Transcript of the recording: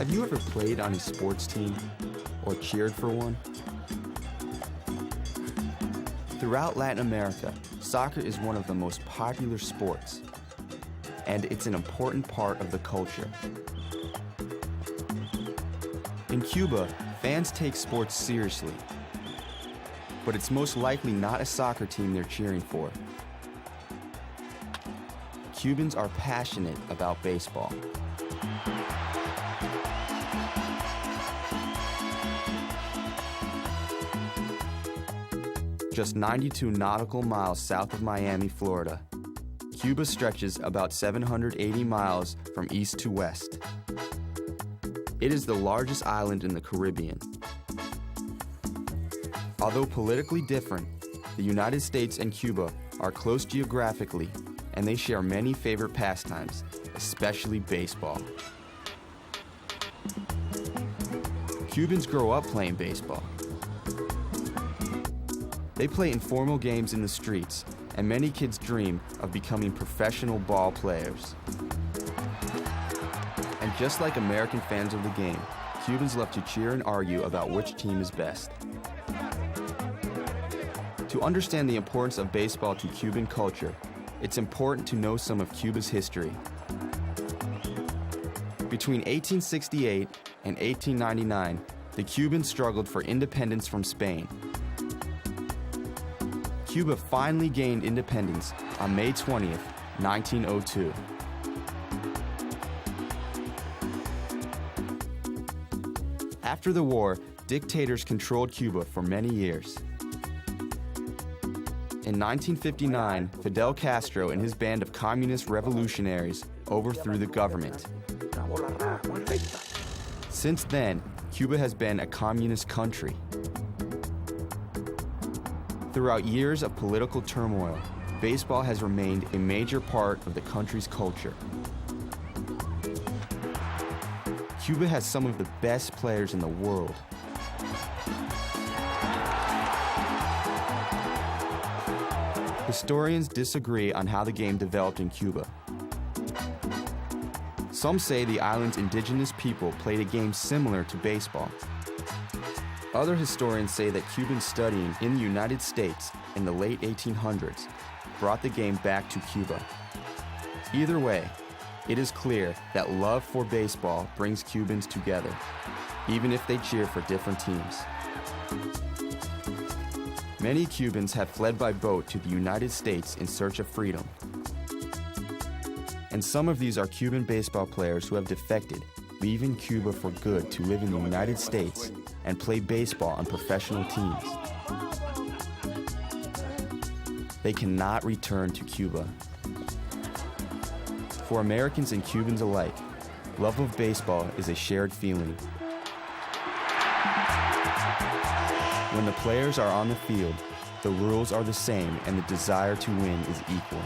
Have you ever played on a sports team or cheered for one? Throughout Latin America, soccer is one of the most popular sports, and it's an important part of the culture. In Cuba, fans take sports seriously, but it's most likely not a soccer team they're cheering for. Cubans are passionate about baseball. Just 92 nautical miles south of Miami, Florida, Cuba stretches about 780 miles from east to west. It is the largest island in the Caribbean. Although politically different, the United States and Cuba are close geographically, and they share many favorite pastimes, especially baseball. Cubans grow up playing baseball. They play informal games in the streets, and many kids dream of becoming professional ball players. And just like American fans of the game, Cubans love to cheer and argue about which team is best. To understand the importance of baseball to Cuban culture, it's important to know some of Cuba's history. Between 1868 and 1899, the Cubans struggled for independence from Spain. Cuba finally gained independence on May 20th, 1902. After the war, dictators controlled Cuba for many years. In 1959, Fidel Castro and his band of communist revolutionaries overthrew the government. Since then, Cuba has been a communist country. Throughout years of political turmoil, baseball has remained a major part of the country's culture. Cuba has some of the best players in the world. Historians disagree on how the game developed in Cuba. Some say the island's indigenous people played a game similar to baseball. Other historians say that Cubans studying in the United States in the late 1800s brought the game back to Cuba. Either way, it is clear that love for baseball brings Cubans together, even if they cheer for different teams. Many Cubans have fled by boat to the United States in search of freedom. And some of these are Cuban baseball players who have defected, leaving Cuba for good to live in the United States and play baseball on professional teams. They cannot return to Cuba. For Americans and Cubans alike, love of baseball is a shared feeling. When the players are on the field, the rules are the same and the desire to win is equal.